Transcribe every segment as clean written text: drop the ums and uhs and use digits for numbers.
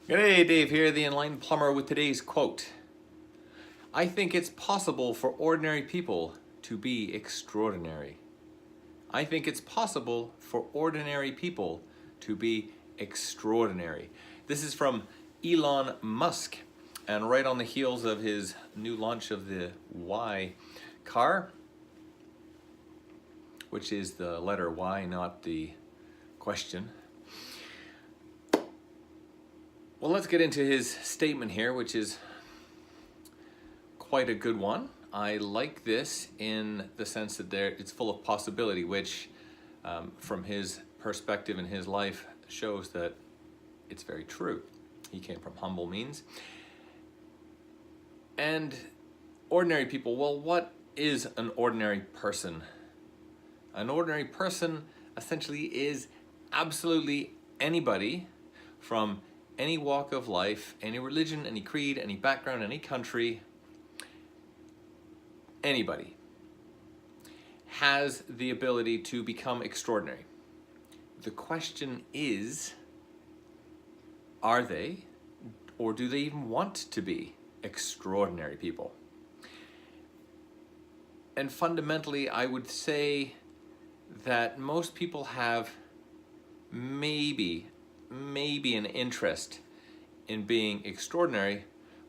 G'day, Dave here, the Enlightened Plumber, with today's quote. I think it's possible for ordinary people to be extraordinary. I think it's possible for ordinary people to be extraordinary. This is from Elon Musk, and right on the heels of his new launch of the Y car, which is the letter Y, not the question. Well, let's get into his statement here, which is quite a good one. I like this in the sense that it's full of possibility, which from his perspective in his life shows that it's very true. He came from humble means. And ordinary people, well, what is an ordinary person? An ordinary person essentially is absolutely anybody from any walk of life, any religion, any creed, any background, any country. Anybody has the ability to become extraordinary. The question is, are they, or do they even want to be extraordinary people? And fundamentally, I would say that most people have maybe an interest in being extraordinary,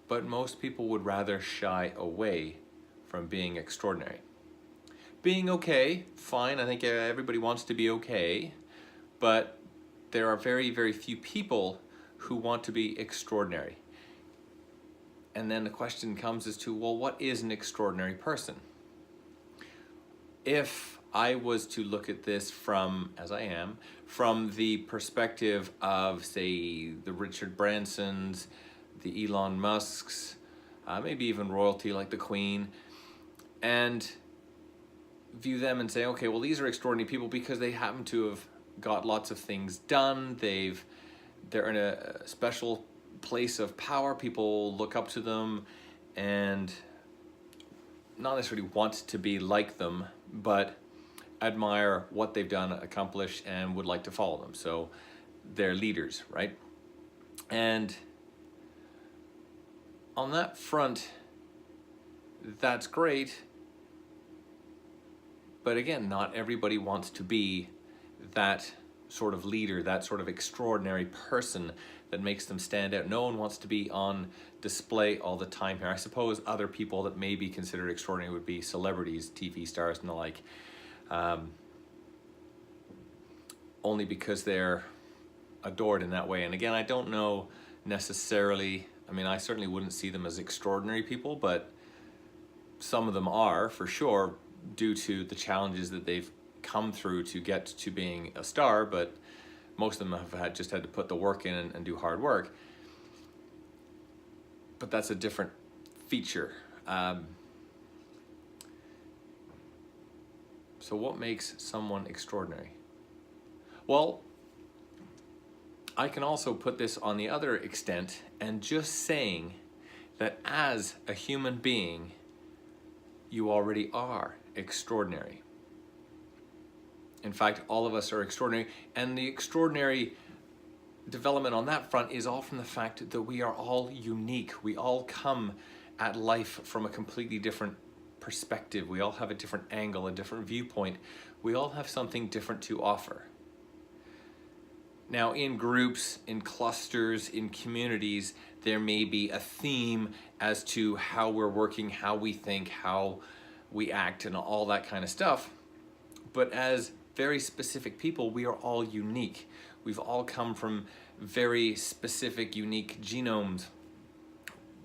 but most people would rather shy away from being extraordinary. Being okay, fine, I think everybody wants to be okay, but there are very, very few people who want to be extraordinary. And then the question comes as to, well, what is an extraordinary person? If I was to look at this from, as I am, from the perspective of, say, the Richard Bransons, the Elon Musks, maybe even royalty like the Queen, and view them and say, okay, well, these are extraordinary people because they happen to have got lots of things done. They're in a special place of power. People look up to them and not necessarily want to be like them, but admire what they've done, accomplished, and would like to follow them. So they're leaders, right? And on that front, that's great. But again, not everybody wants to be that sort of leader, that sort of extraordinary person that makes them stand out. No one wants to be on display all the time here. I suppose other people that may be considered extraordinary would be celebrities, TV stars, and the like. Only because they're adored in that way. And again, I don't know necessarily, I mean, I certainly wouldn't see them as extraordinary people, but some of them are for sure due to the challenges that they've come through to get to being a star, but most of them have just had to put the work in and do hard work. But that's a different feature. So what makes someone extraordinary? Well, I can also put this on the other extent and just saying that as a human being, you already are extraordinary. In fact, all of us are extraordinary, and the extraordinary development on that front is all from the fact that we are all unique. We all come at life from a completely different perspective. We all have a different angle, a different viewpoint. We all have something different to offer. Now, in groups, in clusters, in communities, there may be a theme as to how we're working, how we think, how we act, and all that kind of stuff. But as very specific people, we are all unique. We've all come from very specific, unique genomes.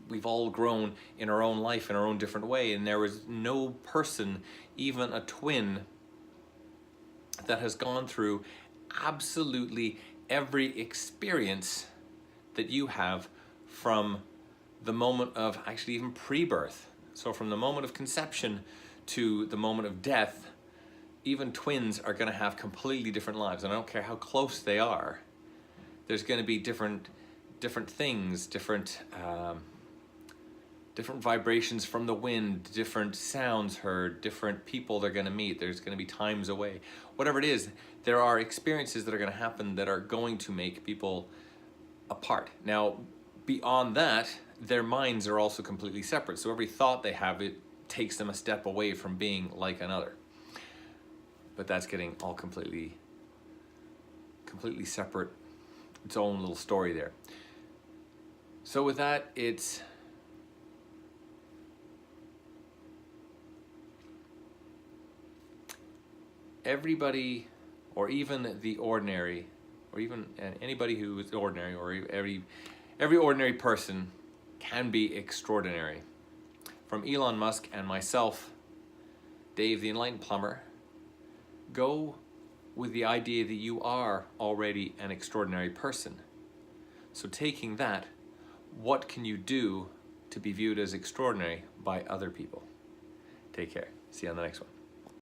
We've all grown in our own life in our own different way, and there is no person, even a twin, that has gone through absolutely every experience that you have from the moment of actually even pre-birth. So from the moment of conception to the moment of death, even twins are going to have completely different lives. And I don't care how close they are, there's going to be different things, different vibrations from the wind, different sounds heard, different people they're going to meet. There's going to be times away. Whatever it is, there are experiences that are going to happen that are going to make people apart. Now, beyond that, their minds are also completely separate. So every thought they have, it takes them a step away from being like another. But that's getting all completely separate, its own little story there. So with that, it's everybody, or even the ordinary, or even anybody who is ordinary, or every ordinary person can be extraordinary. From Elon Musk and myself, Dave the Enlightened Plumber, go with the idea that you are already an extraordinary person. So taking that, what can you do to be viewed as extraordinary by other people? Take care. See you on the next one.